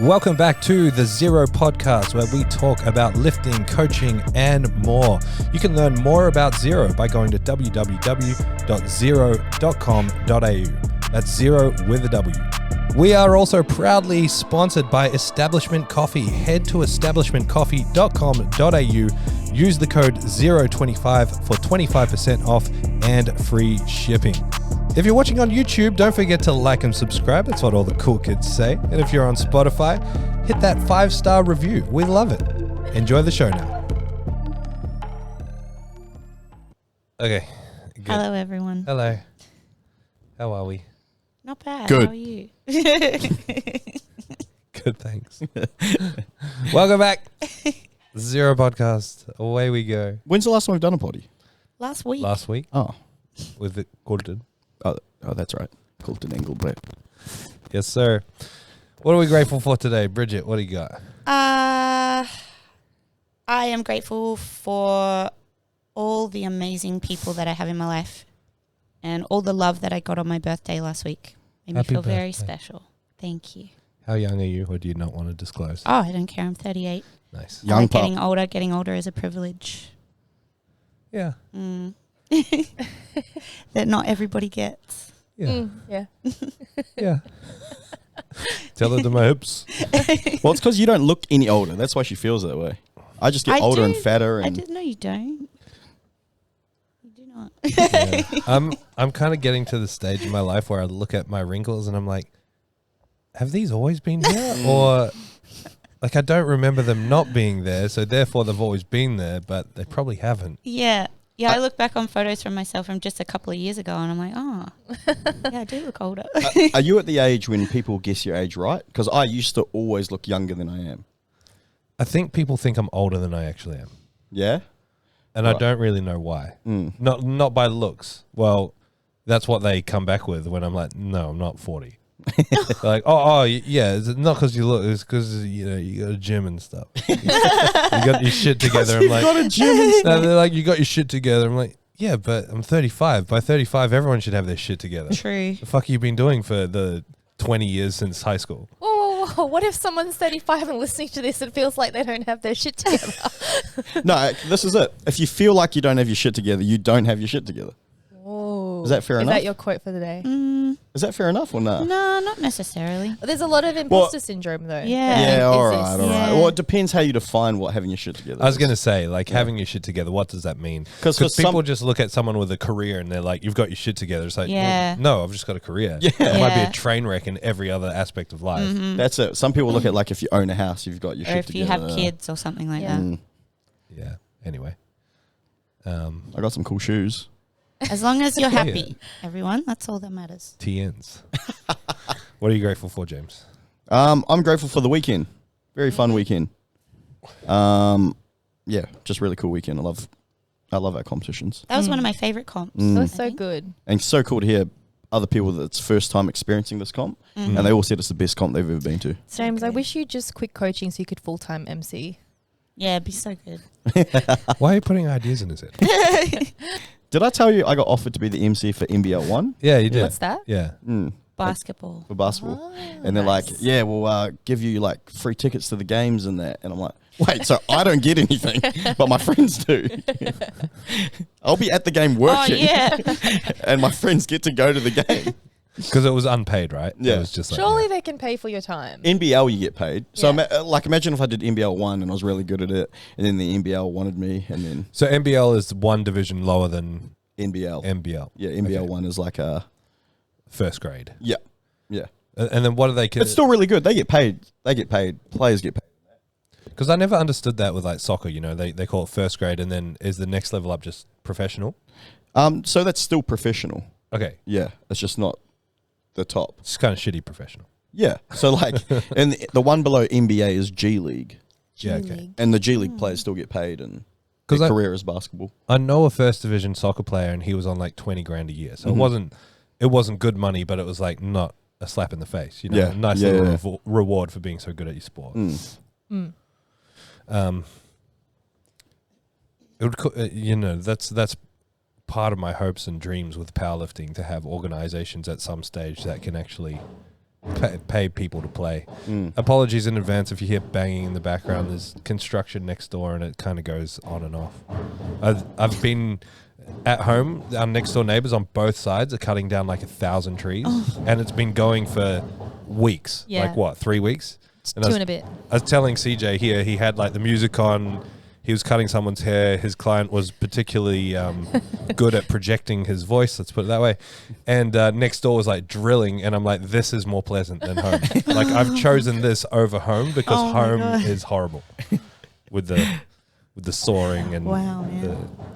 Welcome back to the ZeroW Podcast, where we talk about lifting, coaching, and more. You can learn more about Zero by going to www.zero.com.au. That's Zero with a W. We are also proudly sponsored by Establishment Coffee. Head to establishmentcoffee.com.au. Use the code 025 for 25% off and free shipping. If you're watching on YouTube, don't forget to like and subscribe. That's what all the cool kids say. And if you're on Spotify, hit that 5-star review. We love it. Enjoy the show now. Okay. Good. Hello, everyone. Hello. How are we? Not bad. Good. How are you? Good, thanks. Welcome back. ZeroW Podcast. Away we go. When's the last time we've done a potty? Last week. Last week Oh, with it Gordon. oh, that's right. Colton Engelbrecht. Yes, sir. What are we grateful for today? Bridget, what do you got? I am grateful for all the amazing people that I have in my life and all the love that I got on my birthday last week. Made Happy me feel very birthday. special. Thank you. How young are you, or do you not want to disclose? Oh, I don't care. I'm 38. Nice. Young pup. Getting older. Getting older is a privilege. Yeah. That not everybody gets. Yeah. Yeah. Yeah. Tell her to my hips. Well, it's because you don't look any older. That's why she feels that way. I just get I older and do. fatter. I And didn't know you don't. You do not. Yeah. I'm kind of getting to the stage in my life where I look at my wrinkles and I'm like, have these always been here? Or like I don't remember them not being there, so therefore they've always been there, but they probably haven't. Yeah. Yeah, I look back on photos from myself from just a couple of years ago and I'm like, oh, yeah, I do look older. Are you at the age when people guess your age right? Because I used to always look younger than I am. I think people think I'm older than I actually am. Yeah? And I Right. don't really know why. Mm. Not by looks. Well, that's what they come back with when I'm like, no, I'm not 40. Like, yeah, it's not because you look, it's because you got a gym and stuff. You got your shit together. I'm like, got a gym and stuff. no, they're like, you got your shit together. I'm like, yeah, but I'm 35. By 35, everyone should have their shit together. True. The fuck have you been doing for the 20 years since high school? Whoa. What if someone's 35 and listening to this and feels like they don't have their shit together? No, this is it. If you feel like you don't have your shit together, you don't have your shit together. Whoa. Is that fair enough? Is that your quote for the day? Is that fair enough or not? No, not necessarily. There's a lot of imposter syndrome, though. Yeah. Yeah, that all exists. right. Yeah. Well, it depends how you define what having your shit together I was is. going to say, like, having your shit together, what does that mean? 'Cause for people some- just look at someone with a career and they're like, you've got your shit together. It's like, Yeah. well, no, I've just got a career. Yeah. It might be Yeah. a train wreck in every other aspect of life. That's it. Some people look at like if you own a house, you've got your Or shit if together. you have kids or something like Yeah. that. Yeah. Anyway. I got some cool shoes. As long as you're Yeah. happy, everyone, that's all that matters. TNs. What are you grateful for, James? I'm grateful for the weekend. Very fun weekend. Yeah, just really cool weekend. I love our competitions. That was one of my favorite comps. That was I so think. good. And it's so cool to hear other people that's first time experiencing this comp. And they all said it's the best comp they've ever been to. James, I good. wish you just quit coaching so you could full-time MC. Yeah, it'd be so good. Why are you putting ideas in his head? Did I tell you I got offered to be the MC for NBL 1? Yeah, you did. What's that? Yeah. Basketball. For basketball. Oh, And they're nice. like, yeah, we'll give you like free tickets to the games and that. And I'm like, wait, so I don't get anything, but my friends do. I'll be at the game Oh, working. yeah. And my friends get to go to the game. Because it was unpaid, right? Yeah. It was just like, Surely they can pay for your time. NBL you get paid. So Yeah. imagine if I did NBL 1 and I was really good at it, and then the NBL wanted me, and then So NBL is one division lower than NBL. MBL. Yeah, NBL Okay. 1 is like a First grade. yeah. And then what do they... It's still really good. They get paid. Players get paid. Because I never understood that with like soccer, they call it first grade and then is the next level up just professional? So that's still professional. Okay. Yeah, it's just not the top. It's kind of shitty professional. Yeah. So like, and the one below NBA is G League, Yeah, okay. G-League. and the G League players still get paid, and 'Cause their I- career is basketball. I know a first division soccer player and he was on like 20 grand a year. So it wasn't good money, but it was like not a slap in the face, Yeah. a nice Yeah, little yeah. reward for being so good at your sport. Mm. It would, that's part of my hopes and dreams with powerlifting, to have organizations at some stage that can actually pay people to play. Apologies in advance if you hear banging in the background. There's construction next door, and it kind of goes on and off. I've been at home. Our next door neighbors on both sides are cutting down like 1,000 trees, and it's been going for weeks. Yeah. Like what, 3 weeks? And 2 and a bit. I was telling CJ here, he had like the music on. He was cutting someone's hair. His client was particularly good at projecting his voice, let's put it that way. And next door was like drilling, and I'm like, this is more pleasant than home. Like, I've chosen this over home because home is horrible with the sawing and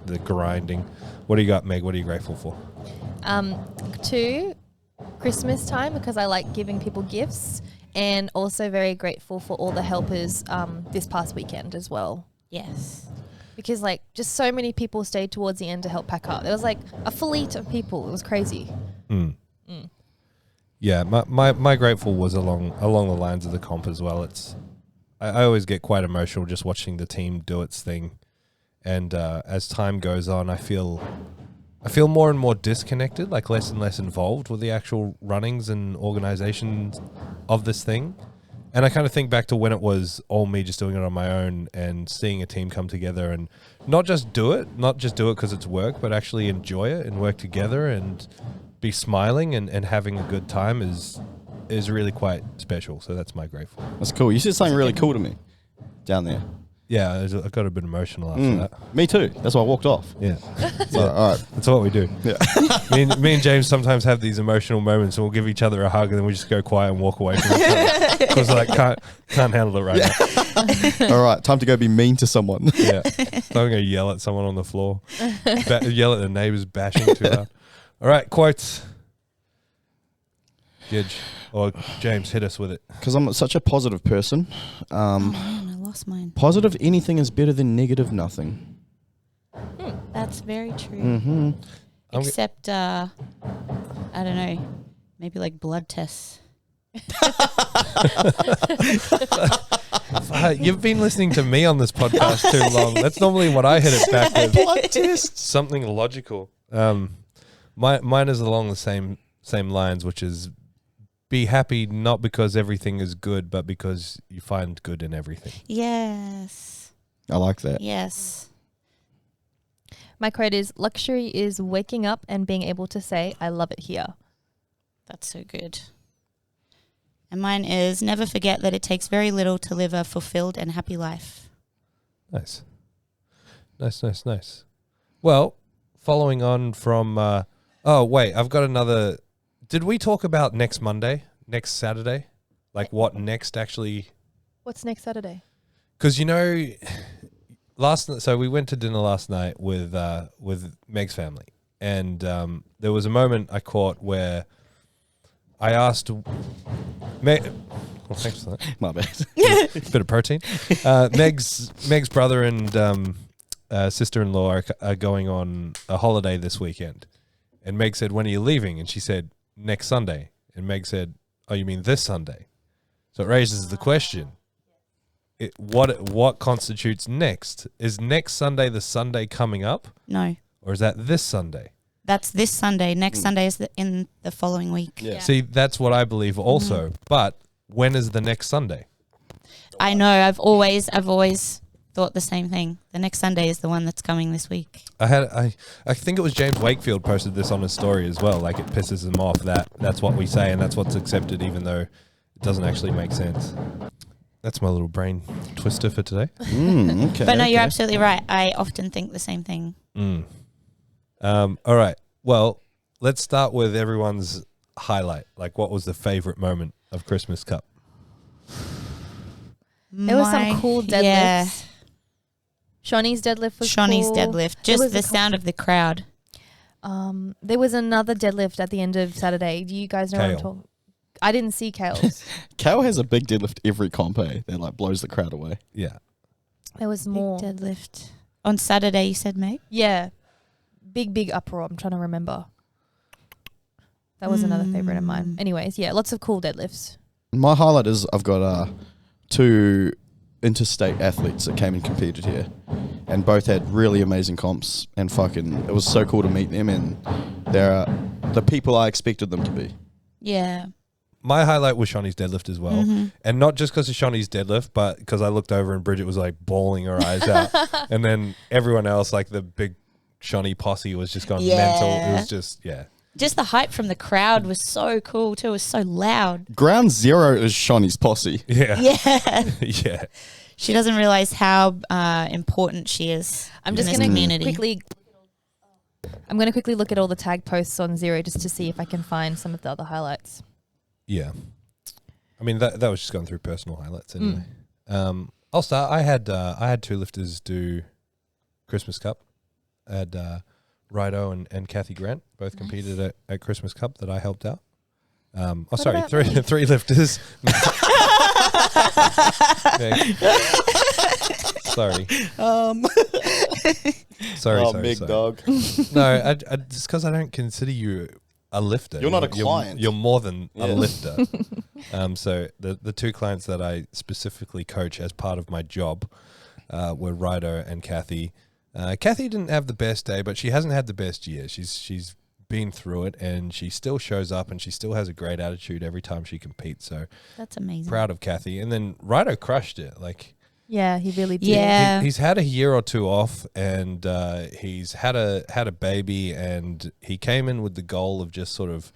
the grinding. What do you got, Meg? What are you grateful for? To Christmas time, because I like giving people gifts, and also very grateful for all the helpers this past weekend as well. Yes. Because like just so many people stayed towards the end to help pack up. There was like a fleet of people. It was crazy. Yeah, my grateful was along the lines of the comp as well. I always get quite emotional just watching the team do its thing, and as time goes on, I feel more and more disconnected, like less and less involved with the actual runnings and organization of this thing. And I kind of think back to when it was all me just doing it on my own and seeing a team come together and not just do it because it's work, but actually enjoy it and work together and be smiling and having a good time is really quite special. So that's my grateful. That's cool. You said something really cool to me down there. Yeah, I got a bit emotional after that. Me too. That's why I walked off. Yeah. So, all right. That's what we do. Yeah. Me and James sometimes have these emotional moments, and we'll give each other a hug, and then we just go quiet and walk away from each other because like can't handle it right now. All right, time to go be mean to someone. Yeah, I'm gonna yell at someone on the floor, yell at the neighbors bashing too loud. All right, quotes. Gidge or James, hit us with it. Because I'm such a positive person. Oh man, I lost mine. Positive anything is better than negative nothing. That's very true. Mm-hmm. Except, I don't know, maybe like blood tests. You've been listening to me on this podcast too long. That's normally what I hit it back with. Blood test. Something logical. Mine is along the same lines, which is be happy not because everything is good, but because you find good in everything. Yes. I like that. Yes. My quote is, luxury is waking up and being able to say, I love it here. That's so good. And mine is, never forget that it takes very little to live a fulfilled and happy life. Nice. Nice. Well, following on from... oh, wait, I've got another... Did we talk about next Saturday? Like what next actually... What's next Saturday? Because, so we went to dinner last night with Meg's family. And there was a moment I caught where I asked Meg... Well, thanks for that. My bad. Bit of protein. Meg's brother and sister-in-law are going on a holiday this weekend. And Meg said, when are you leaving? And she said, next Sunday. And Meg said, oh, you mean this Sunday? So it raises the question, what constitutes next? Is next Sunday the Sunday coming up? No. Or is that this Sunday? That's this Sunday. Next Sunday is in the following week. Yeah. See, that's what I believe also. But when is the next Sunday? I know. I've always thought the same thing. The next Sunday is the one that's coming this week. I think it was James Wakefield posted this on his story as well. Like, it pisses him off that that's what we say and that's what's accepted, even though it doesn't actually make sense. That's my little brain twister for today. Okay. But no, you're absolutely right. I often think the same thing. All right. Well, let's start with everyone's highlight. Like, what was the favorite moment of Christmas Cup? There was some cool deadlifts. Yeah. Shawnee's deadlift was Shawnee's cool. deadlift. Just the sound of the crowd. There was another deadlift at the end of Saturday. Do you guys know what I'm talking? I didn't see Kale's. Kale has a big deadlift every comp, eh? That like blows the crowd away. Yeah. There was more. Big deadlift. On Saturday, you said, Meg? Yeah. Big uproar. I'm trying to remember. That was another favorite of mine. Anyways, yeah, lots of cool deadlifts. My highlight is I've got 2 interstate athletes that came and competed here, and both had really amazing comps, and it was so cool to meet them, and they're the people I expected them to be. Yeah. my highlight was Shawnee's deadlift as well. And not just because of Shawnee's deadlift, but because I looked over and Bridget was like bawling her eyes out. And then everyone else, like the big Shawnee posse, was just going mental. It was just, Just the hype from the crowd was so cool too. It was so loud. Ground zero is Shawnee's posse. Yeah. Yeah. She doesn't realize how important she is. I'm just in going this to quickly look at all the tag posts on Zero just to see if I can find some of the other highlights. Yeah. I mean, that was just going through personal highlights anyway. I'll start. I had 2 lifters do Christmas Cup. I had Rido and Kathy Grant both competed at Christmas Cup that I helped out. Sorry, three lifters. Sorry. Sorry. Big dog. No, I just because I don't consider you a lifter. You're not a client. You're more than a lifter. So the 2 clients that I specifically coach as part of my job were Rido and Kathy. Kathy didn't have the best day, but she hasn't had the best year. She's been through it, and she still shows up, and she still has a great attitude every time she competes. So that's amazing. Proud of Kathy. And then Rido crushed it. Like, yeah, he really did. Yeah, he's had a year or 2 off, and he's had a baby, and he came in with the goal of just sort of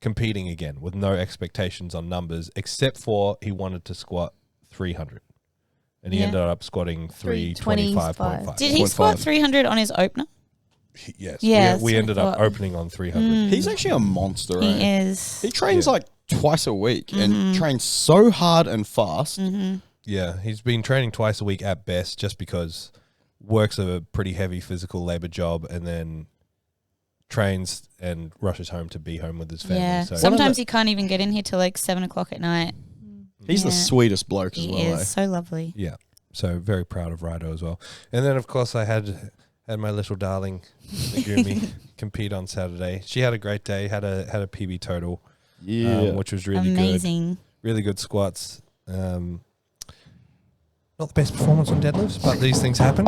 competing again with no expectations on numbers, except for he wanted to squat 300. And he ended up squatting 325.5. Did he squat 300 on his opener? Yes. Yeah, we ended up opening on 300. He's actually a monster. He is. He trains like twice a week and trains so hard and fast. Yeah, he's been training twice a week at best, just because works a pretty heavy physical labor job and then trains and rushes home to be home with his family. Yeah. So Sometimes he can't even get in here till like 7 o'clock at night. He's the sweetest bloke as well. He is so lovely. Yeah. So very proud of Rido as well. And then of course I had my little darling Megumi compete on Saturday. She had a great day. Had a PB total, which was really amazing. Good. Really good squats. Not the best performance on deadlifts, but these things happen.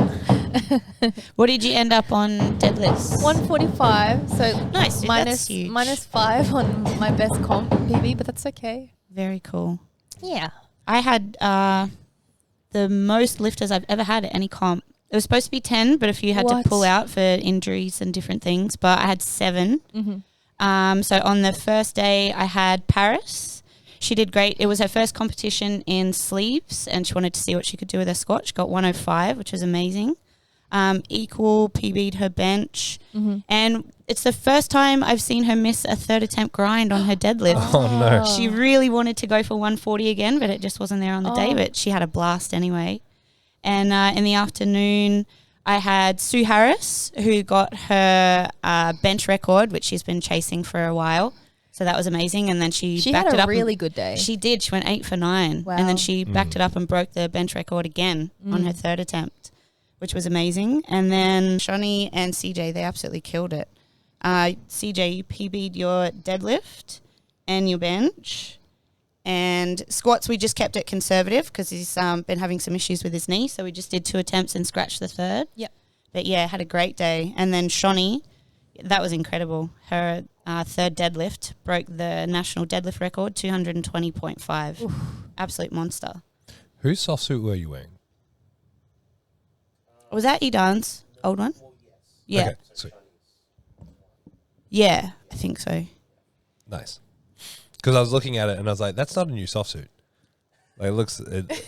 What did you end up on deadlifts? 145. So nice. Dude, that's huge. -5 on my best comp PB, but that's okay. Very cool. Yeah. I had the most lifters I've ever had at any comp. It was supposed to be 10, but a few had to pull out for injuries and different things. But I had 7. So on the first day, I had Paris. She did great. It was her first competition in sleeves, and she wanted to see what she could do with her squat. She got 105, which was amazing. Equal PB'd her bench. And it's the first time I've seen her miss a 3rd attempt grind on her deadlift. Oh, no. She really wanted to go for 140 again, but it just wasn't there on the day. But she had a blast anyway. And in the afternoon, I had Sue Harris, who got her bench record, which she's been chasing for a while. So that was amazing. And then she backed it up. She had a really good day. She did. She went 8 for 9. Wow. And then she backed it up and broke the bench record again on her 3rd attempt, which was amazing. And then Shawnee and CJ, they absolutely killed it. CJ, you PB'd your deadlift and your bench. And squats, we just kept it conservative because he's been having some issues with his knee. So we just did 2 attempts and scratched the 3rd. Yep. But yeah, had a great day. And then Shawnee, that was incredible. Her 3rd deadlift broke the national deadlift record, 220.5. Absolute monster. Whose soft suit were you wearing? Was that Edan's old one? Yeah. Okay, sweet. Yeah, I think so. Nice. Because I was looking at it and I was like, that's not a new soft suit. Like, it looks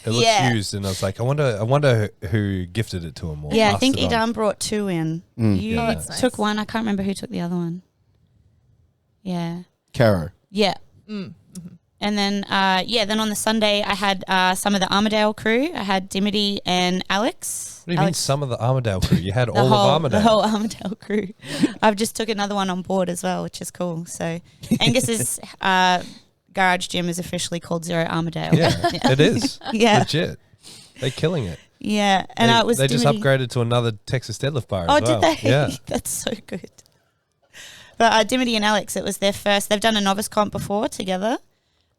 Yeah. used, and I was like, I wonder who gifted it to him. Or Yeah, I passed think it on. Edan brought 2 in. You Yeah. Oh, that's nice. took one. I can't remember who took the other one. Yeah. Caro. Yeah. And then, then on the Sunday, I had some of the Armidale crew. I had Dimity and Alex. What do you mean some of the Armidale crew? You had The all whole, of Armidale. The whole Armidale crew. I've just took another one on board as well, which is cool. So Angus's garage gym is officially called Zero Armidale. Yeah, it is. Yeah. Legit. They're killing it. Yeah. And it was they just Dimity. upgraded to another Texas deadlift bar Oh, as well. did they? Yeah. That's so good. But Dimity and Alex, it was their first. They've done a novice comp before together,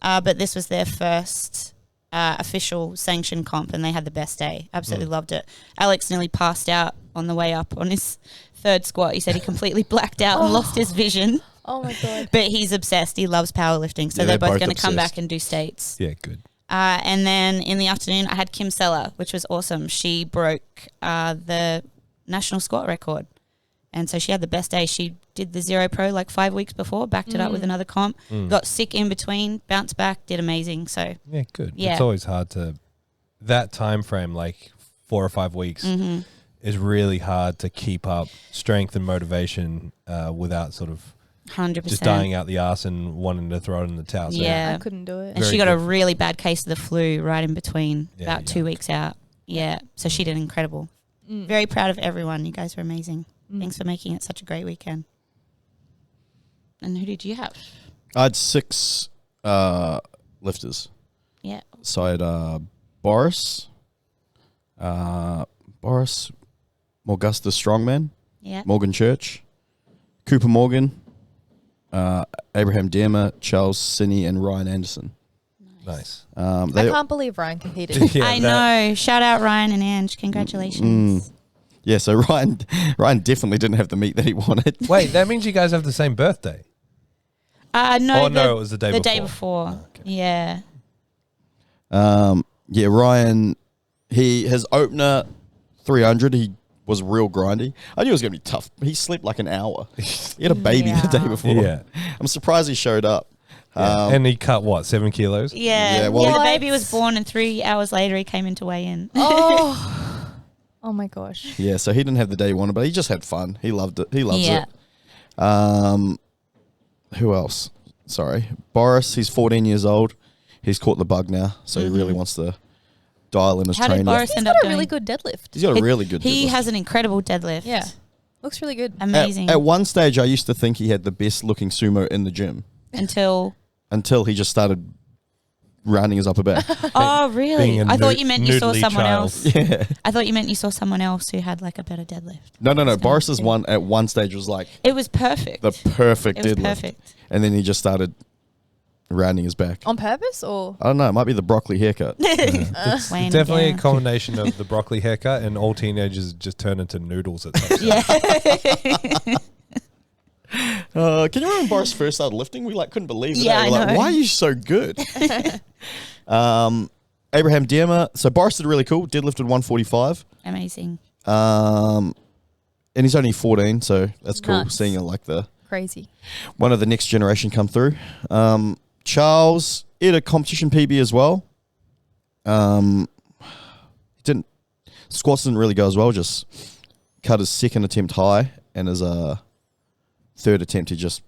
but this was their first official sanctioned comp, and they had the best day. Absolutely loved it. Alex nearly passed out on the way up on his 3rd squat. He said he completely blacked out and lost his vision. Oh my God. But he's obsessed. He loves powerlifting. So Yeah, they're they're both both going to come obsessed. back and do states. Yeah, good. And then in the afternoon, I had Kim Seller, which was awesome. She broke the national squat record. And so she had the best day. She did the Zero Pro like 5 weeks before, backed it up with another comp, got sick in between, bounced back, did amazing. So Yeah, good. Yeah. It's always hard to, that time frame, like 4 or 5 weeks, is really hard to keep up strength and motivation without sort of 100%. just dying out the arse and wanting to throw it in the towel. So Yeah. I couldn't do it. And Very she got a good. really bad case of the flu right in between, Yeah, about 2 weeks out. Yeah. So she did incredible. Very proud of everyone. You guys were amazing. Thanks for making it such a great weekend. And who did you have? I had 6 lifters. Yeah. So I had Boris, Morgusta Strongman, Yeah. Morgan Church, Cooper Morgan, Abraham Dermer, Charles Sinney, and Ryan Anderson. nice. I They, can't believe Ryan competed. Yeah, I that- know. Shout out Ryan and Ange. Congratulations. yeah, so Ryan definitely didn't have the meat that he wanted. Wait, that means you guys have the same birthday. No, Oh, no, it was the day before. day before. Oh, okay. Yeah. Yeah, Ryan, his opener 300, he was real grindy. I knew it was going to be tough. He slept like an hour. He had a baby the day Yeah. before. Yeah. I'm surprised he showed up. And he cut, what, 7 kilos? Yeah. Yeah, well- the What? baby was born and 3 hours later he came in to weigh in. Oh my gosh. Yeah, so he didn't have the day he wanted, but he just had fun. He loved it. He loves Yeah. it. Who else? Sorry. Boris, he's 14 years old. He's caught the bug now, so he really wants to dial in his How did training. Boris He's end got up a really doing? good deadlift. He's got a really good He deadlift. has an incredible deadlift. Yeah. Looks really good. Amazing. At one stage, I used to think he had the best looking sumo in the gym Until until he just started rounding his upper back. oh really? Being a I thought you meant you saw noodly someone child. else. Yeah. I thought you meant you saw someone else who had like a better deadlift. No. That's Boris's good. one at one stage was like It was perfect. the perfect It was deadlift. perfect. And then he just started rounding his back. On purpose or? I don't know. It might be the broccoli haircut. It's Weighing it definitely a down. combination of the broccoli haircut and all teenagers just turn into noodles at some point. Yeah. Can you remember when Boris first started lifting? We couldn't believe it. Yeah, We were I like, know. why are you so good? Abraham Dermer. So Boris did really cool. Deadlifted 145. Amazing. And he's only 14, so that's cool. Nuts. Seeing like Crazy. one of the next generation come through. Charles hit a competition PB as well. Squats didn't really go as well. Just cut his second attempt high, and his third attempt he just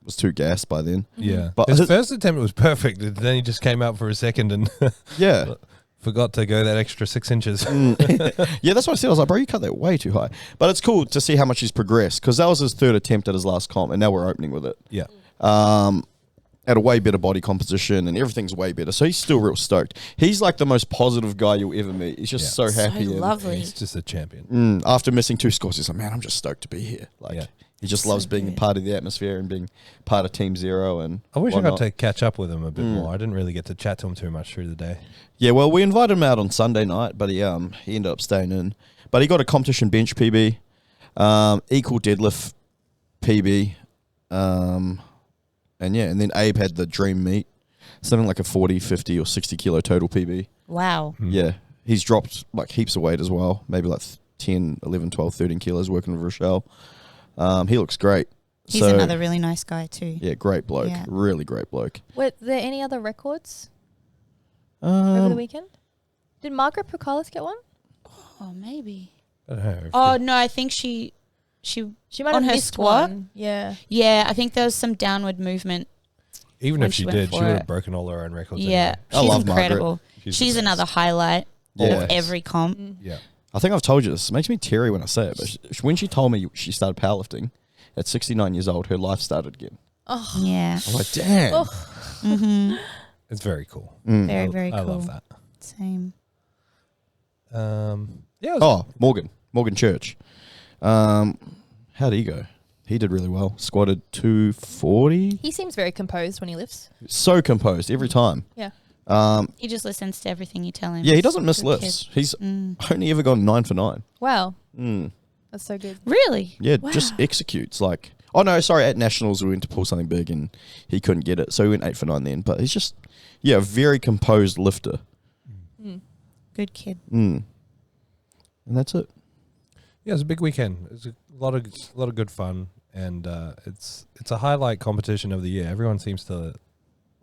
was too gassed by then. Yeah. But His his- first attempt was perfect. Then he just came out for a second and Yeah. forgot to go that extra 6 inches. Yeah, that's what I said. I was like, bro, you cut that way too high. But it's cool to see how much he's progressed, because that was his third attempt at his last comp, and now we're opening with it. Yeah. At a way better body composition, and everything's way better. So he's still real stoked. He's like the most positive guy you'll ever meet. He's just so So happy. and, lovely. He's just a champion. after missing 2 scores, he's like, man, I'm just stoked to be here. Like, Yeah. he just So loves being good. part of the atmosphere and being part of Team Zero. And I wish I got whatnot. to catch up with him a bit more. I didn't really get to chat to him too much through the day. Yeah, well, we invited him out on Sunday night, but he ended up staying in. But he got a competition bench PB, equal deadlift PB, and then Abe had the dream meet, something like a 40, 50 or 60 kilo total PB. Wow. Yeah, he's dropped like heaps of weight as well, maybe like 10, 11, 12, 13 kilos working with Rochelle. He looks great. He's So, another really nice guy too. Yeah, great bloke. Yeah. Really great bloke. Were there any other records over the Um, weekend? Did Margaret Pukalis get one? Oh, maybe. I don't know. if Oh it- no, I think she. She might On have her missed squat? one. Yeah. Yeah, I think there was some downward movement. even when if she she went did, she for would it. have broken all her own records. Yeah, I she's love Margaret. incredible. She's She's the best. another highlight Yeah. of every comp. Yeah. I think I've told you this. It makes me teary when I say it, but when she told me she started powerlifting at 69 years old, her life started again. Oh. Yeah, I'm like, damn. It's very cool. very very cool. I love that. Same. Yeah. It was Oh, Morgan Church. How'd he go? He did really well. Squatted 240. He seems very composed when he lifts. So composed every time. Yeah. He just listens to everything you tell him. Yeah, he doesn't miss Good lifts. kid. He's only ever gone 9 for 9. Wow. That's so good. Really? Yeah, Wow. just executes. Like, Oh, no, sorry. At Nationals, we went to pull something big and he couldn't get it. So we went 8 for 9 then. But he's just, a very composed lifter. Good kid. And that's it. Yeah, it's a big weekend. It's a lot of good fun. And it's a highlight competition of the year. Everyone seems to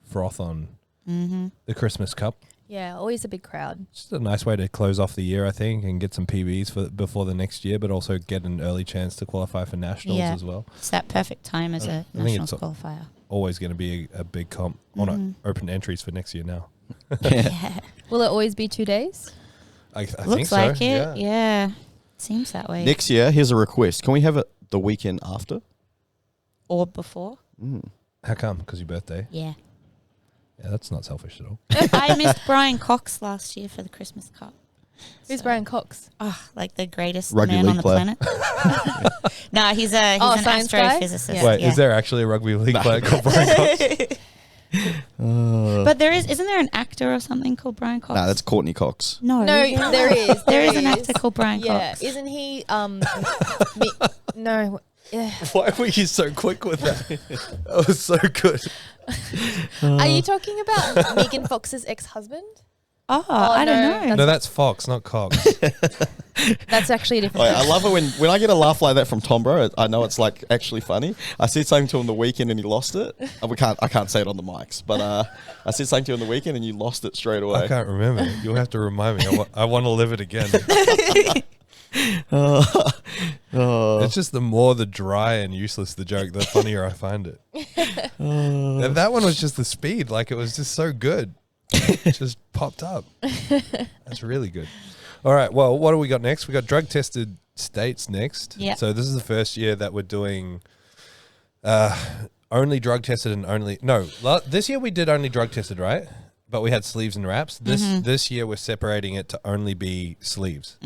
froth on the Christmas Cup. Yeah, always a big crowd. It's just a nice way to close off the year, I think, and get some PBs before the next year, but also get an early chance to qualify for nationals as well. It's that perfect time as a nationals qualifier. Always going to be a big comp on open entries for next year now. Yeah. Will it always be 2 days? I think Looks so. like it. Yeah. Seems that way. Next year, here's a request. Can we have it the weekend after? Or before. How come? Because your birthday? Yeah. Yeah, that's not selfish at all. I missed Brian Cox last year for the Christmas Cup. Who's Brian Cox? Oh, like the greatest Rugby man league on the player. planet. No, he's an science guy? astrophysicist. Yeah. Wait, is there actually a rugby league player called Brian Cox? But isn't there an actor or something called Brian Cox? Nah, that's Courtney Cox. No, There is. there is an actor called Brian Yeah, Cox. isn't he? No. Yeah. Why were you so quick with that? That was so good. Are you talking about Megan Fox's ex-husband? Oh, I don't know. No, that's Fox, not Cox. That's actually a different. I love it when I get a laugh like that from Tom, bro. I know it's like actually funny. I said something to him the weekend and he lost it. I can't say it on the mics, but I said something to him the weekend and you lost it straight away. I can't remember. You'll have to remind me. I want to live it again. It's just the dry and useless the joke, the funnier I find it. And that one was just the speed. Like, it was just so good. It just popped up. That's really good. All right. Well, what do we got next? We got drug tested states next. Yeah. So this is the first year that we're doing only drug tested and only... No, this year we did only drug tested, right? But we had sleeves and wraps. This year we're separating it to only be sleeves.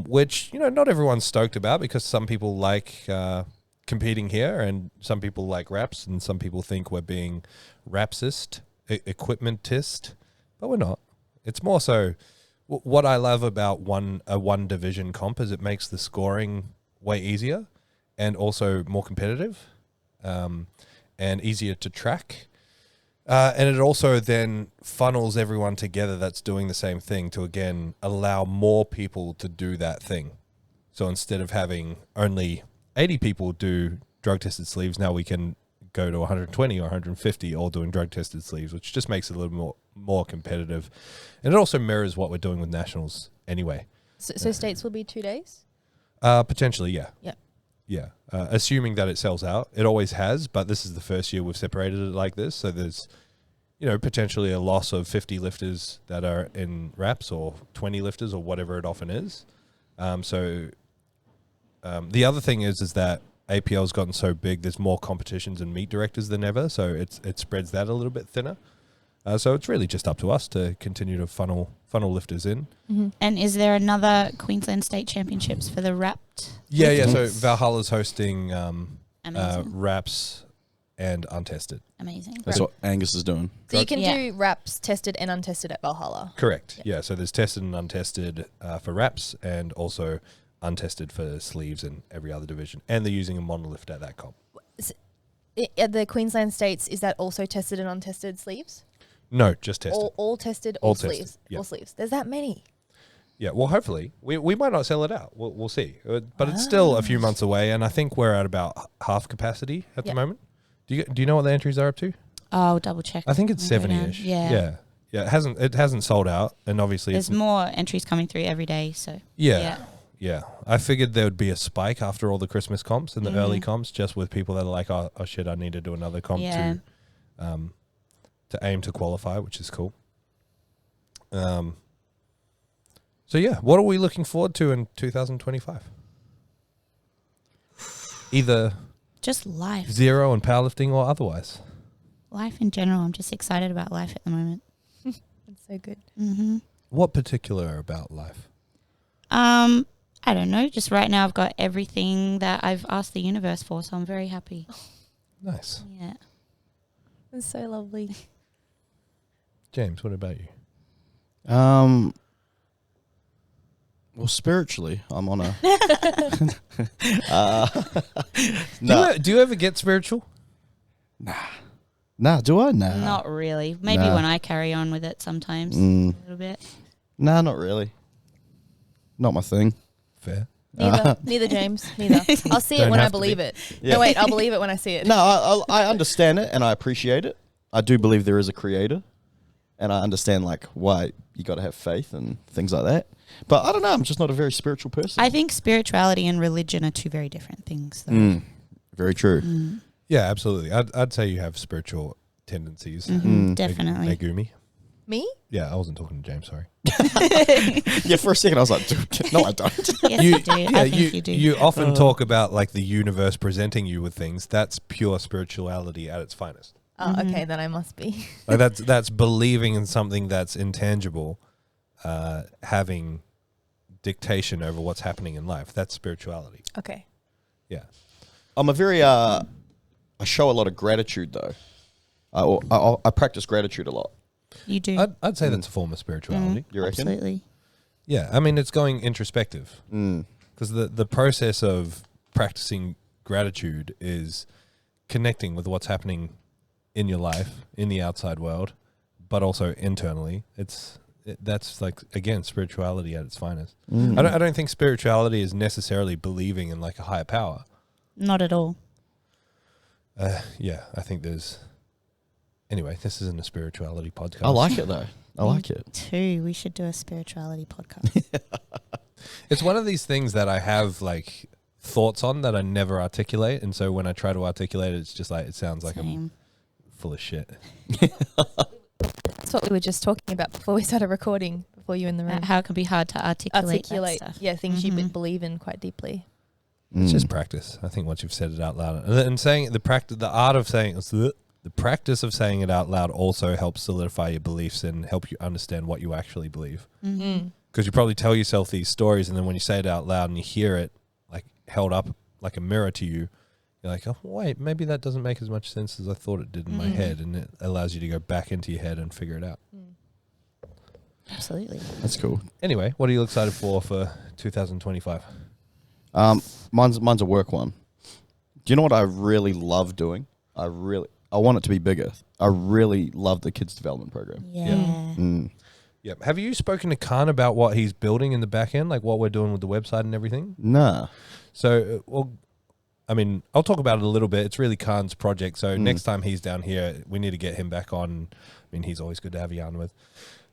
Which, not everyone's stoked about because some people like competing here and some people like wraps and some people think we're being wrapsist, equipmentist, but we're not. It's more so what I love about a one division comp is it makes the scoring way easier and also more competitive and easier to track. And it also then funnels everyone together that's doing the same thing to, again, allow more people to do that thing. So instead of having only 80 people do drug-tested sleeves, now we can go to 120 or 150 all doing drug-tested sleeves, which just makes it a little more competitive. And it also mirrors what we're doing with nationals anyway. So states will be 2 days? Potentially, yeah. Yeah. Yeah, assuming that it sells out. It always has, but this is the first year we've separated it like this. So there's, potentially a loss of 50 lifters that are in wraps or 20 lifters or whatever it often is. The other thing is that APL's gotten so big, there's more competitions and meet directors than ever. So it spreads that a little bit thinner. So it's really just up to us to continue to funnel lifters in. Mm-hmm. And is there another Queensland State Championships for the wrapped? Yeah. So Valhalla's hosting wraps and untested. Amazing. That's what Angus is doing. So you can do wraps tested and untested at Valhalla. Correct. Yeah. So there's tested and untested for wraps and also untested for sleeves and every other division. And they're using a monolift at that comp. At the Queensland States, is that also tested and untested sleeves? No, just tested. All tested, all sleeves. Tested, yeah. All sleeves. There's that many. Yeah, well, hopefully. We might not sell it out. We'll see. But it's still a few months away, and I think we're at about half capacity at the moment. Do you know what the entries are up to? Oh, double check. I think it's 70-ish. Yeah. Yeah, it hasn't sold out, and obviously there's more entries coming through every day, so. Yeah. I figured there would be a spike after all the Christmas comps and the early comps, just with people that are like, oh shit, I need to do another comp to aim to qualify, which is cool. So yeah, what are we looking forward to in 2025? Either just life, zero and powerlifting, or otherwise. Life in general. I'm just excited about life at the moment. That's so good. Mm-hmm. What particular about life? I don't know. Just right now, I've got everything that I've asked the universe for, so I'm very happy. Nice. Yeah. It's so lovely. James, what about you? Well, spiritually, I'm on a. Do you ever get spiritual? Nah, do I? Nah. Not really. Maybe when I carry on with it sometimes, a little bit. Nah, not really. Not my thing. Fair. Neither, James. Neither. I'll see it when I believe it. Yeah. No, wait, I'll believe it when I see it. No, I understand it and I appreciate it. I do believe there is a creator, and I understand like why you got to have faith and things like that. But I don't know. I'm just not a very spiritual person. I think spirituality and religion are two very different things, though. Very true. Yeah, absolutely. I'd say you have spiritual tendencies. Definitely. Megumi. Me? Yeah, I wasn't talking to James, sorry. Yeah, for a second I was like, dude, no, I don't. Yes, you do. I think you do. You often talk about like the universe presenting you with things. That's pure spirituality at its finest. Oh, okay, then I must be. Like that's believing in something that's intangible, having dictation over what's happening in life. That's spirituality. Okay. Yeah. I'm a very I show a lot of gratitude though. I practice gratitude a lot. You do. I'd say that's a form of spirituality. You reckon? Absolutely. Yeah, I mean, it's going introspective. Because the process of practicing gratitude is connecting with what's happening in your life, in the outside world, but also internally. That's like, again, spirituality at its finest. I don't think spirituality is necessarily believing in like a higher power. Not at all. Yeah, I think there's... Anyway, this isn't a spirituality podcast. I like it though. I like it. Too. We should do a spirituality podcast. It's one of these things that I have like thoughts on that I never articulate, and so when I try to articulate it, it's just like it sounds like I'm full of shit. That's what we were just talking about before we started recording, before you were in the room. How it can be hard to articulate that stuff. Yeah, things you believe in quite deeply. It's just practice. I think once you've said it out loud, and saying the art of saying the practice of saying it out loud also helps solidify your beliefs and help you understand what you actually believe. Because you probably tell yourself these stories, and then when you say it out loud and you hear it like held up like a mirror to you, you're like, oh wait, maybe that doesn't make as much sense as I thought it did in my head, and it allows you to go back into your head and figure it out. Absolutely. That's cool. Anyway, what are you excited for 2025? Mine's a work one. Do you know what I really love doing? I want it to be bigger. I really love the kids development program. Yeah. Yep. Have you spoken to Khan about what he's building in the back end, like what we're doing with the website and everything? Nah. So, well, I mean, I'll talk about it a little bit. It's really Khan's project. So next time he's down here, we need to get him back on. I mean, he's always good to have a yarn with.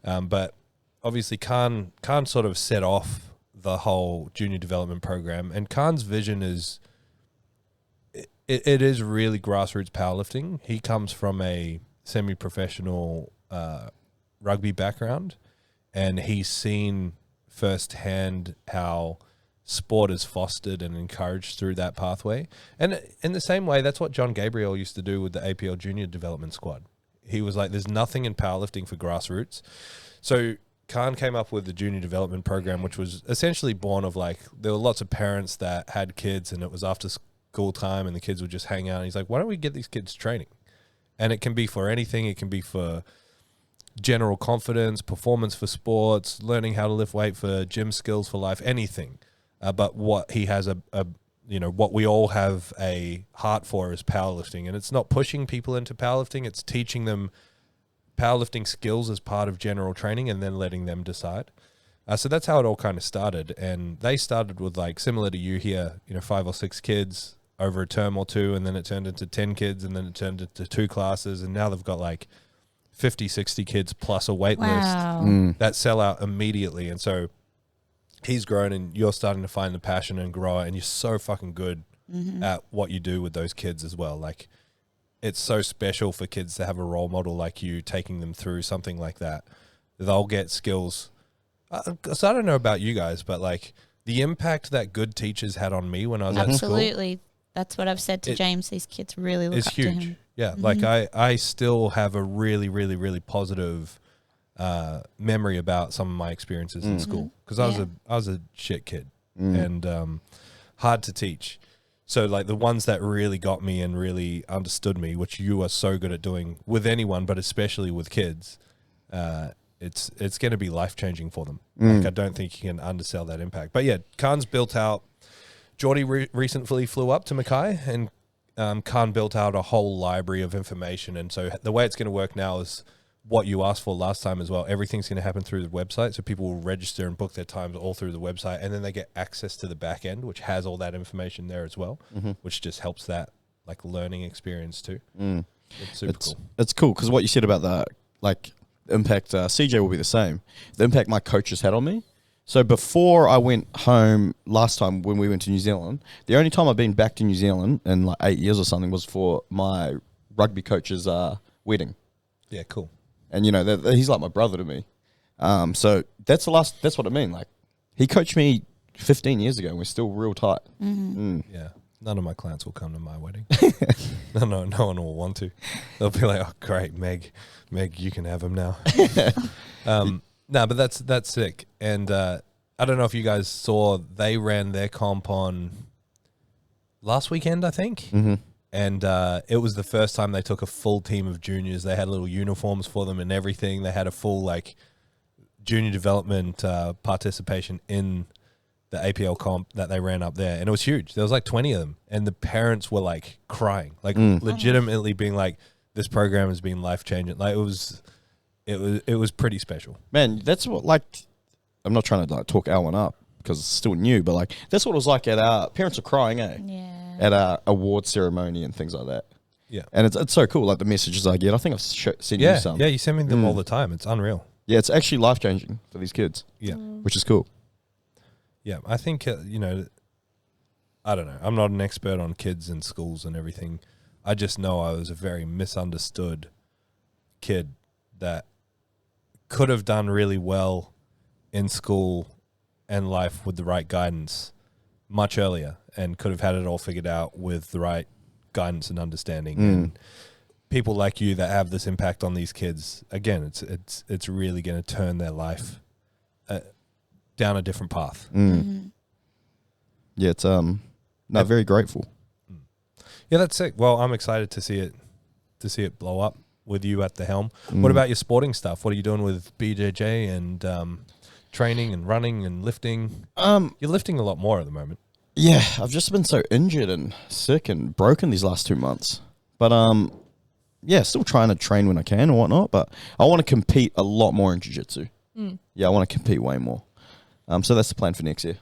But obviously Khan sort of set off the whole junior development program, and Khan's vision is, it is really grassroots powerlifting. He comes from a semi-professional rugby background, and he's seen firsthand how sport is fostered and encouraged through that pathway. And in the same way, that's what John Gabriel used to do with the APL Junior Development Squad. He was like, there's nothing in powerlifting for grassroots. So Khan came up with the junior development program, which was essentially born of like, there were lots of parents that had kids and it was after school time and the kids would just hang out. And he's like, why don't we get these kids training? And it can be for anything. It can be for general confidence, performance for sports, learning how to lift weight for gym skills for life, anything. But what he has what we all have a heart for is powerlifting. And it's not pushing people into powerlifting. It's teaching them powerlifting skills as part of general training and then letting them decide. So that's how it all kind of started. And they started with, like, similar to you here, 5 or 6 kids over a term or two, and then it turned into 10 kids, and then it turned into 2 classes, and now they've got like 50, 60 kids plus a wait list that sell out immediately. And so he's grown, and you're starting to find the passion and grow it, and you're so fucking good at what you do with those kids as well. Like, it's so special for kids to have a role model like you taking them through something like that. They'll get skills. So I don't know about you guys, but like the impact that good teachers had on me when I was at school. Absolutely. That's what I've said to James. These kids really look up to him. Yeah. Like I still have a really, really, really positive memory about some of my experiences in school, because I was a shit kid and hard to teach. So like the ones that really got me and really understood me, which you are so good at doing with anyone, but especially with kids, it's going to be life-changing for them. Like, I don't think you can undersell that impact. But yeah, Khan's built out, Geordie recently flew up to Mackay, and Khan built out a whole library of information. And so the way it's going to work now is what you asked for last time as well. Everything's going to happen through the website. So people will register and book their times all through the website. And then they get access to the back end, which has all that information there as well, which just helps that like learning experience too. It's super cool. It's cool because what you said about the like impact, CJ will be the same. The impact my coaches had on me. So before I went home last time when we went to New Zealand, the only time I've been back to New Zealand in like 8 years or something was for my rugby coach's wedding. Yeah, cool. And you know, he's like my brother to me. So that's what I mean. Like, he coached me 15 years ago and we're still real tight. Yeah. None of my clients will come to my wedding. No one will want to. They'll be like, oh, great, Meg, you can have him now. No, but that's sick. And I don't know if you guys saw, they ran their comp on last weekend, I think. And it was the first time they took a full team of juniors. They had little uniforms for them and everything. They had a full like junior development participation in the APL comp that they ran up there, and it was huge. There was like 20 of them, and the parents were like crying, like legitimately being like, "This program has been life changing." Like it was pretty special. Man, that's what, like, I'm not trying to like talk Alwyn up because it's still new, but like that's what it was like at our parents are crying, Yeah. at our award ceremony and things like that. Yeah, and it's so cool. Like the messages I get, I think I've sent you some. Yeah, you send me them all the time. It's unreal. Yeah, it's actually life changing for these kids. Yeah, which is cool. Yeah, I think, you know, I don't know. I'm not an expert on kids and schools and everything. I just know I was a very misunderstood kid that could have done really well in school and life with the right guidance much earlier, and could have had it all figured out with the right guidance and understanding. And people like you that have this impact on these kids, again, it's really going to turn their life down a different path. Yeah, it's very grateful. Yeah, that's sick. Well, I'm excited to see it blow up with you at the helm. What about your sporting stuff? What are you doing with BJJ and training and running and lifting? You're lifting a lot more at the moment. Yeah, I've just been so injured and sick and broken these last 2 months. But yeah, still trying to train when I can and whatnot. But I want to compete a lot more in jiu-jitsu. Yeah, I want to compete way more. So that's the plan for next year.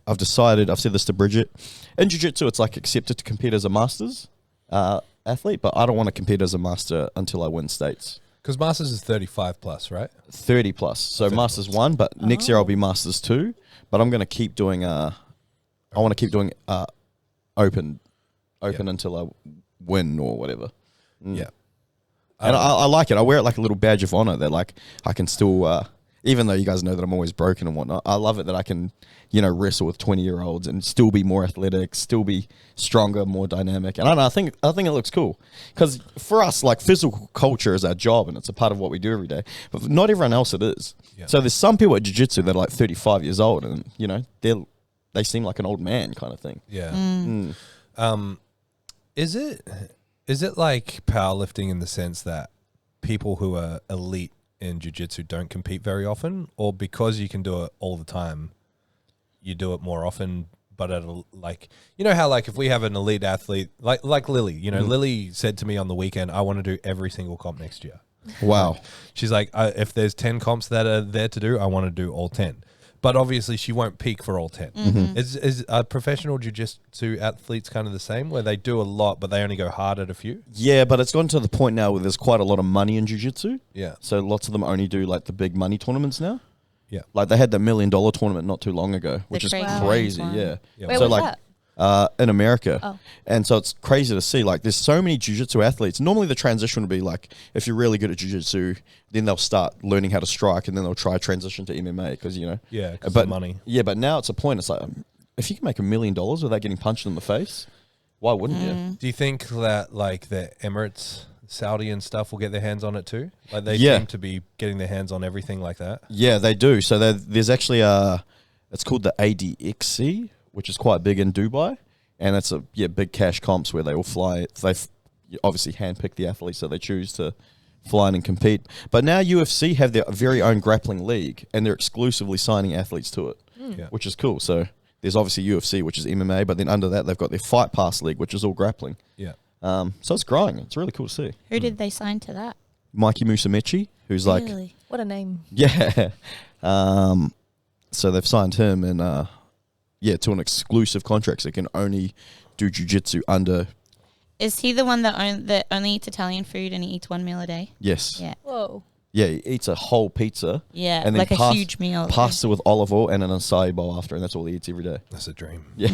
I've decided, I've said this to Bridget, in jiu-jitsu it's like accepted to compete as a masters athlete, but I don't want to compete as a master until I win states. Because masters is 35 plus, right? 30 plus. So 30 masters plus. 1, but next year I'll be masters 2. But I'm going to keep doing open until I win or whatever. Yeah. And I like it. I wear it like a little badge of honor that like I can still, even though you guys know that I'm always broken and whatnot, I love it that I can, you know, wrestle with 20-year-olds and still be more athletic, still be stronger, more dynamic. And I don't know, I think it looks cool. Because for us, like, physical culture is our job and it's a part of what we do every day. But for not everyone else it is. Yeah. So there's some people at jiu-jitsu that are like 35 years old and, you know, they seem like an old man kind of thing. Yeah. Is it like powerlifting in the sense that people who are elite in jiu-jitsu don't compete very often, or because you can do it all the time, you do it more often? But at like, you know how like if we have an elite athlete like Lilley, you know, Lilley said to me on the weekend, I want to do every single comp next year. Wow. She's like, if there's 10 comps that are there to do, I want to do all 10. But obviously she won't peak for all 10. Is professional jiu-jitsu athletes kind of the same, where they do a lot, but they only go hard at a few? Yeah, but it's gotten to the point now where there's quite a lot of money in jiu-jitsu. Yeah. So lots of them only do like the big money tournaments now. Yeah. Like they had the $1 million tournament not too long ago, which is crazy. Yeah. Where so was like that? In America. Oh. And so it's crazy to see, like, there's so many jiu-jitsu athletes. Normally the transition would be like, if you're really good at jiu-jitsu, then they'll start learning how to strike and then they'll try transition to MMA because, you know. Yeah, because of money. Yeah, but now it's a point. It's like, if you can make $1 million without getting punched in the face, why wouldn't you? Do you think that, like, the Emirates, Saudi and stuff will get their hands on it too? Like, they seem to be getting their hands on everything like that. Yeah, they do. So there's actually it's called the ADXC, which is quite big in Dubai. And it's big cash comps where they all fly. They obviously handpick the athletes that they choose to fly in and compete. But now UFC have their very own grappling league, and they're exclusively signing athletes to it, which is cool. So there's obviously UFC, which is MMA, but then under that they've got their Fight Pass league, which is all grappling. Yeah. So it's growing. It's really cool to see. Who did they sign to that? Mikey Musumeci, who's Really? What a name. yeah. So they've signed him and to an exclusive contract, so he can only do jiu-jitsu under. Is he the one that only eats Italian food and he eats 1 meal a day? Yes. Yeah. Whoa. Yeah, he eats a whole pizza. Yeah, and then like a huge meal. Pasta with olive oil and an acai bowl after, and that's all he eats every day. That's a dream. Yeah,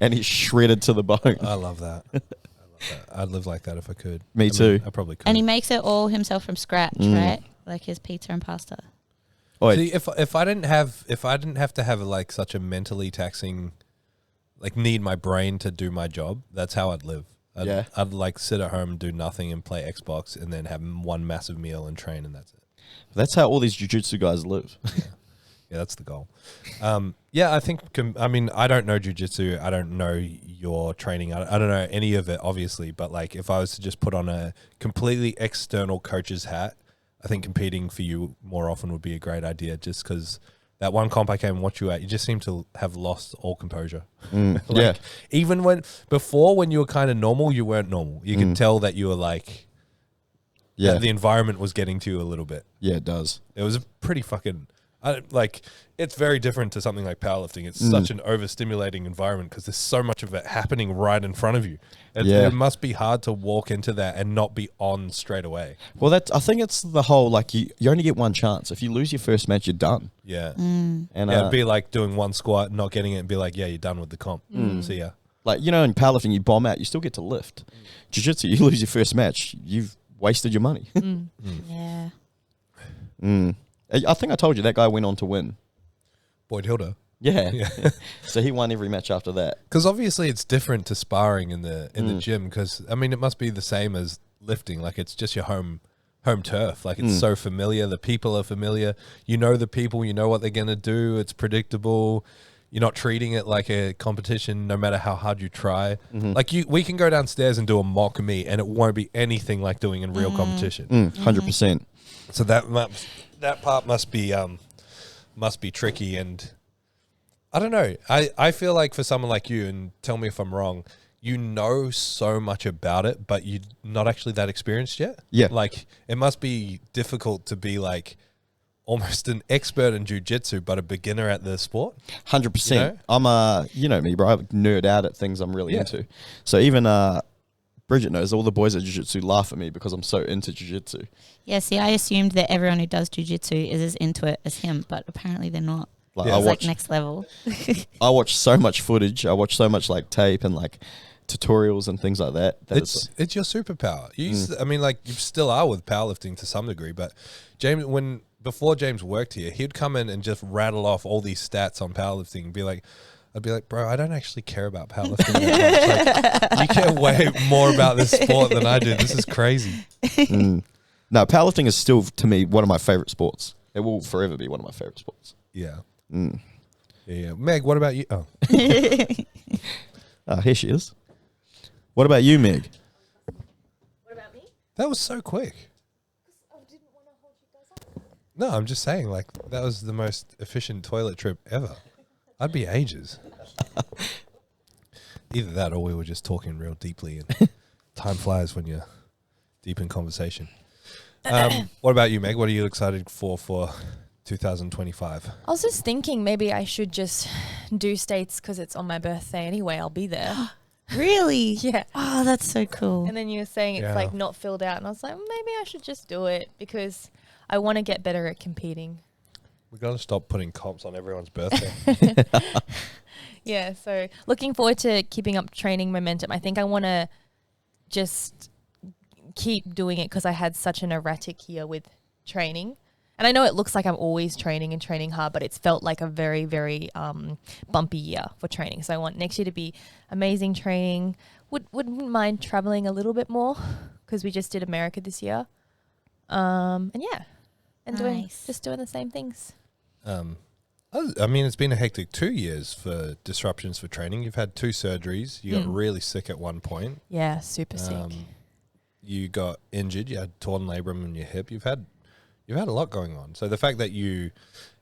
and he's shredded to the bone. I love that. I'd live like that if I could. Me too. I probably could. And he makes it all himself from scratch, right? Like his pizza and pasta. Oh, see, if I didn't have to have like such a mentally taxing, like need my brain to do my job, that's how I'd live. I'd like sit at home and do nothing and play Xbox and then have one massive meal and train, and that's it. That's how all these jiu-jitsu guys live. Yeah, that's the goal. I think, I don't know jiu-jitsu. I don't know your training. I don't know any of it, obviously. But like, if I was to just put on a completely external coach's hat, I think competing for you more often would be a great idea, just because that one comp I came and watched you at, you just seem to have lost all composure. Even when you were kind of normal, you weren't normal. You could tell that you were like, the environment was getting to you a little bit. Yeah, it does. It was a pretty fucking, it's very different to something like powerlifting. It's such an overstimulating environment because there's so much of it happening right in front of you. It must be hard to walk into that and not be on straight away. Well, I think it's the whole, like, you only get one chance. If you lose your first match, you're done. Yeah. And it'd be like doing one squat, not getting it, and be like, yeah, you're done with the comp. See ya. Like, in powerlifting, you bomb out, you still get to lift. Jiu-jitsu, you lose your first match, you've wasted your money. Yeah. I think I told you that guy went on to win. Boyd Hilda. Yeah. So he won every match after that. Because obviously it's different to sparring in the gym. Because it must be the same as lifting. Like, it's just your home turf. Like, it's so familiar. The people are familiar. You know the people. You know what they're gonna do. It's predictable. You're not treating it like a competition, no matter how hard you try. Like, we can go downstairs and do a mock meet, and it won't be anything like doing in real competition. 100%. So that part must be tricky, and I don't know. I feel like for someone like you, and tell me if I'm wrong, you know so much about it, but you're not actually that experienced yet. Yeah. Like, it must be difficult to be like almost an expert in jiu-jitsu, but a beginner at the sport. 100%. I'm you know me, bro. I nerd out at things I'm really into. So even Bridget knows all the boys at jiu-jitsu laugh at me because I'm so into jiu-jitsu. Yeah, see, I assumed that everyone who does jiu-jitsu is as into it as him, but apparently they're not. Like, It's like next level. I watch so much footage. I watch so much like tape and like tutorials and things like that. It's your superpower. You still are with powerlifting to some degree, but before James worked here, he'd come in and just rattle off all these stats on powerlifting and be like, I'd be like, bro, I don't actually care about powerlifting that much. Like, you care way more about this sport than I do. This is crazy. No, powerlifting is still, to me, one of my favorite sports. It will forever be one of my favorite sports. Yeah. Yeah. Meg, what about you? Oh. Here she is. What about you, Meg? What about me? That was so quick. I didn't want to hold you guys up. No, I'm just saying, like, that was the most efficient toilet trip ever. I'd be ages. Either that or we were just talking real deeply, and time flies when you're deep in conversation. What about you, Meg? What are you excited for 2025? I was just thinking maybe I should just do States because it's on my birthday anyway. I'll be there. Really? Yeah. Oh, that's so cool. And then you were saying it's like not filled out. And I was like, maybe I should just do it because I want to get better at competing. We got to stop putting comps on everyone's birthday. Yeah. So looking forward to keeping up training momentum. I think I want to just keep doing it because I had such an erratic year with training. And I know it looks like I'm always training and training hard, but it's felt like a very, very bumpy year for training. So I want next year to be amazing training. Wouldn't mind traveling a little bit more because we just did America this year. And doing the same things. It's been a hectic 2 years for disruptions for training. You've had 2 surgeries. You got really sick at one point. Yeah, super sick. you got injured, you had torn labrum in your hip, you've had a lot going on. So the fact that you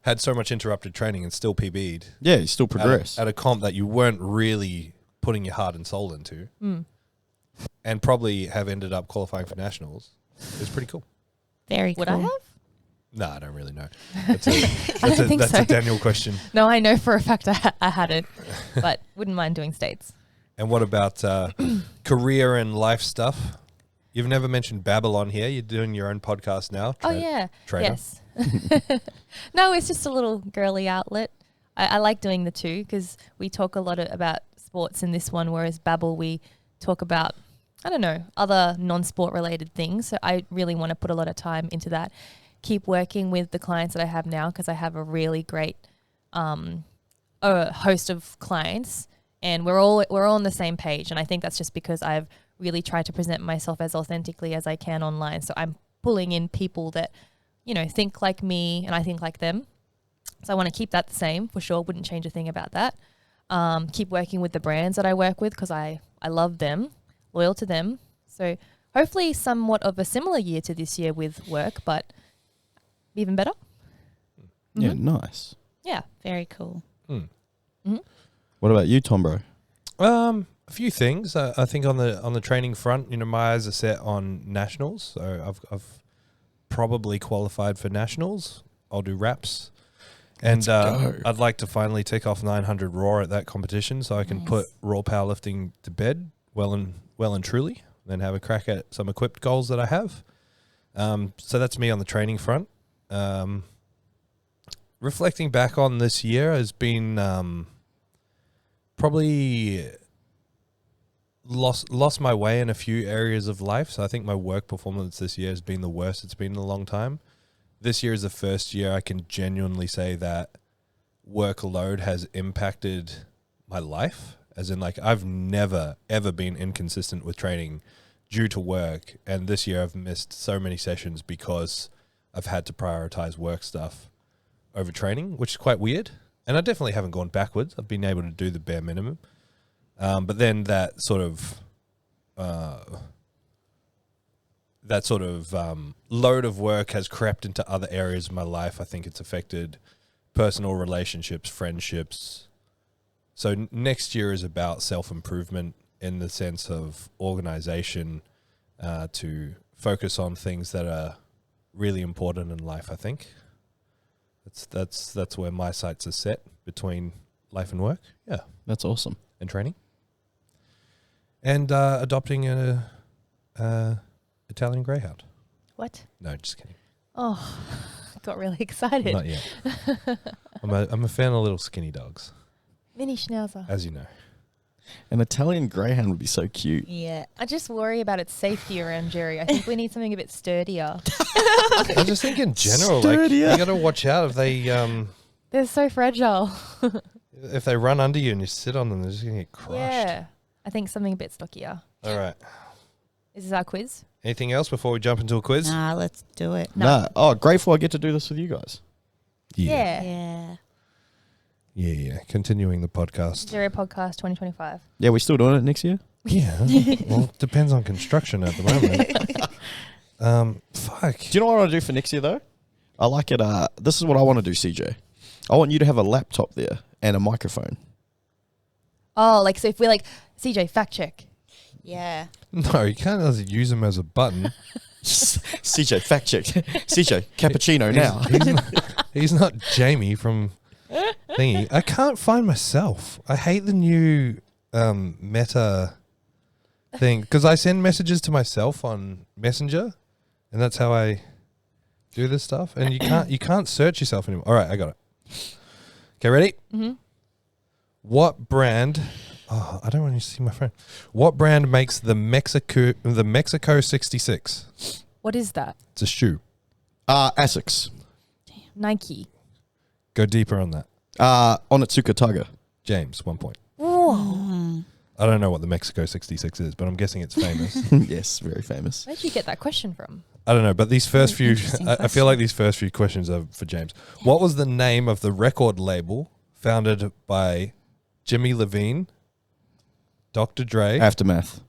had so much interrupted training and still PB'd. Yeah, you still progress. At a comp that you weren't really putting your heart and soul into, and probably have ended up qualifying for nationals, is pretty cool. Very Would cool. I have? No, I don't really know. That's a Daniel question. No, I know for a fact I hadn't, but wouldn't mind doing states. And what about career and life stuff? You've never mentioned Babylon here. You're doing your own podcast now. Trainer. Yes. No, it's just a little girly outlet. I like doing the two because we talk a lot about sports in this one, whereas Babble, we talk about, I don't know, other non-sport related things. So I really want to put a lot of time into that. Keep working with the clients that I have now because I have a really great host of clients, and we're all on the same page. And I think that's just because I've really tried to present myself as authentically as I can online. So I'm pulling in people that, you know, think like me and I think like them. So I want to keep that the same for sure. Wouldn't change a thing about that. Keep working with the brands that I work with because I love them, loyal to them. So hopefully somewhat of a similar year to this year with work, but even better. Yeah, nice. Yeah. Very cool. What about you, Tom, bro? A few things. I think on the training front, you know, my eyes are set on nationals. So I've probably qualified for nationals. I'll do wraps. And I'd like to finally tick off 900 raw at that competition so I can put raw powerlifting to bed well and truly, then have a crack at some equipped goals that I have. So that's me on the training front. Reflecting back on this year has been probably lost my way in a few areas of life. So I think my work performance this year has been the worst it's been in a long time. This year is the first year I can genuinely say that workload has impacted my life. As in, like, I've never, ever been inconsistent with training due to work. And this year I've missed so many sessions because I've had to prioritize work stuff over training, which is quite weird. And I definitely haven't gone backwards. I've been able to do the bare minimum. But then that sort of load of work has crept into other areas of my life. I think it's affected personal relationships, friendships. So next year is about self-improvement in the sense of organization, to focus on things that are really important in life, I think. That's where my sights are set between life and work. Yeah. That's awesome. And training. And adopting a Italian Greyhound. What? No, just kidding. Oh, got really excited. Not yet. I'm a fan of little skinny dogs, Mini Schnauzer. as you know. An Italian Greyhound would be so cute. Yeah. I just worry about its safety around Jerry. I think we need something a bit sturdier. I just think in general, like, you got to watch out if they They're so fragile. if they run under you and you sit on them, they're just gonna get crushed. Yeah. I think something a bit stockier. All right. Is this our quiz? Anything else before we jump into a quiz? Nah, let's do it. Nah. Oh, grateful I get to do this with you guys. Yeah. Yeah. Continuing the podcast. ZeroW Podcast 2025. Yeah, we still doing it next year? Yeah. Well, it depends on construction at the moment. Fuck. Do you know what I want to do for next year, though? I like it. This is what I want to do, CJ. I want you to have a laptop there and a microphone. Oh, like, so if we're like, CJ, fact check. Yeah. No, you can't just use them as a button. CJ, fact check. CJ, cappuccino now. He's not Jamie from thingy. I can't find myself. I hate the new Meta thing because I send messages to myself on Messenger, and that's how I do this stuff. And you can't search yourself anymore. All right, I got it. Okay, ready? Mm-hmm. What brand? Oh, I don't want you to see my phone. What brand makes the Mexico 66? What is that? It's a shoe. Asics. Nike. Go deeper on that. Onitsuka Tiger. James, 1 point. Whoa. I don't know what the Mexico 66 is, but I'm guessing it's famous. Yes, very famous. Where did you get that question from? I don't know, but these first few, Interesting I feel question. like these first few questions are for James. What was the name of the record label founded by Jimmy Levine, Dr. Dre? Aftermath.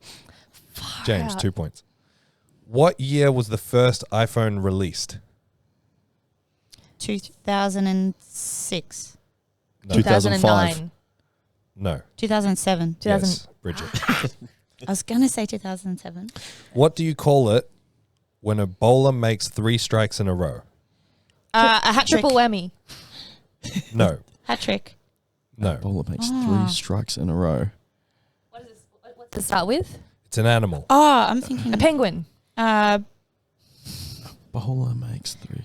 James, out. 2 points. What year was the first iPhone released? 2006. No. 2009. No. 2007. Yes, Bridget. I was going to say 2007. What do you call it when a bowler makes 3 strikes in a row? A hat trick. Triple whammy. No. Hat trick. No. Bowler makes 3 strikes in a row. What does it start with? It's an animal. Oh, I'm thinking. A penguin. Bowler makes 3.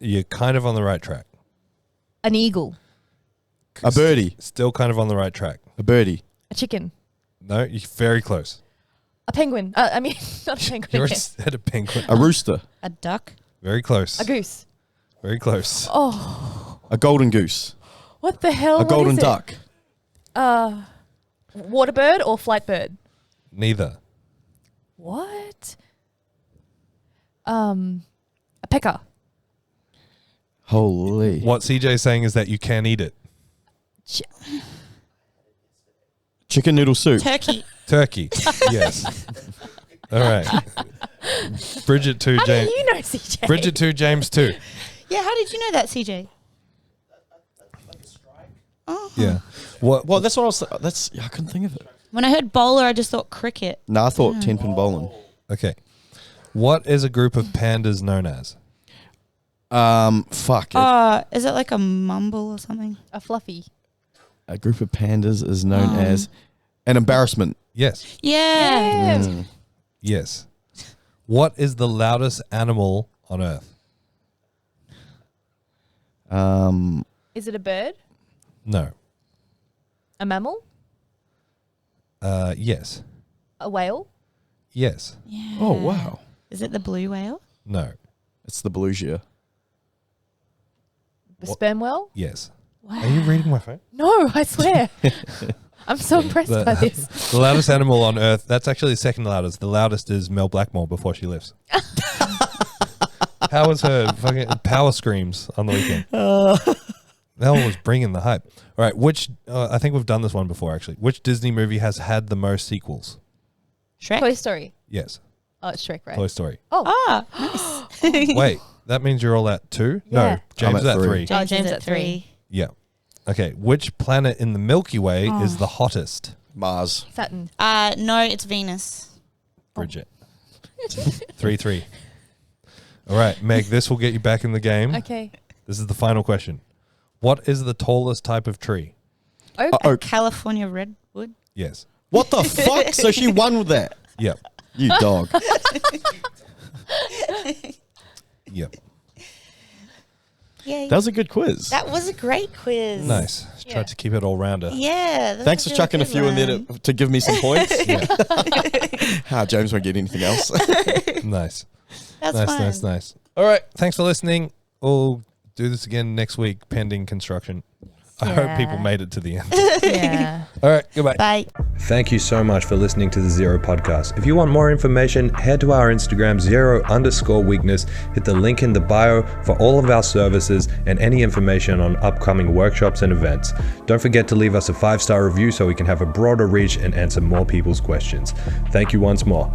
You're kind of on the right track. An eagle. A birdie. Still kind of on the right track. A birdie. A chicken. No, you're very close. A penguin. I mean, not a penguin. You already said a penguin. A rooster. A duck. Very close. A goose. Very close. Oh, A golden goose. what the hell? A golden what is duck. it? Water bird or flight bird? Neither. What? A pecker. Holy. What CJ's saying is that you can eat it. Chicken noodle soup. Turkey. Turkey. Yes. All right. Bridget 2, How do James. you know, CJ? Bridget 2, James 2. Yeah, how did you know that, CJ? Oh. Yeah. What? Well, that's what I was. I couldn't think of it. When I heard bowler, I just thought cricket. No, I thought 10-pin bowling. Okay. What is a group of pandas known as? Fuck. Is it like a mumble or something? A fluffy. A group of pandas is known as an embarrassment. Yes. Yeah. Mm. Yes. What is the loudest animal on Earth? Is it a bird? No. A mammal? Yes. A whale? Yes. Yeah. Oh, wow. Is it the blue whale? No. It's the Belugia. A sperm whale? Yes. Wow. Are you reading my phone? No, I swear. I'm so impressed by this. The loudest animal on Earth, that's actually the second loudest. The loudest is Mel Blackmore before she lifts. How was her fucking power screams on the weekend? That one was bringing the hype. All right, which, I think we've done this one before actually. Which Disney movie has had the most sequels? Shrek? Toy Story. Yes, Oh, it's Shrek, right? Toy Story. Ah, nice. Wait, that means you're all at 2? Yeah. No, James I'm is at at 3. 3. James, James is at at 3. Yeah. Okay, which planet in the Milky Way is the hottest? Mars. Saturn. No, it's Venus. Bridget. 3-3. All right, Meg, this will get you back in the game. Okay. This is the final question. What is the tallest type of tree? Oak. Oak. California redwood. Yes. What the fuck? So she won with that. Yep. You dog. Yep. Yay. That was a good quiz. That was a great quiz. Nice. Yeah. Tried to keep it all rounder. Yeah. that Thanks was for really chucking a good few in there one. to give me some points. Yeah. James won't get anything else. Nice. That's Nice, fun. nice, nice. All right. Thanks for listening. We'll do this again next week, pending construction. I hope Yeah. people made it to the end. Yeah. All right. Goodbye. Bye. Thank you so much for listening to the Zero Podcast. If you want more information, head to our Instagram, _weakness. Hit the link in the bio for all of our services and any information on upcoming workshops and events. Don't forget to leave us a 5-star review so we can have a broader reach and answer more people's questions. Thank you once more.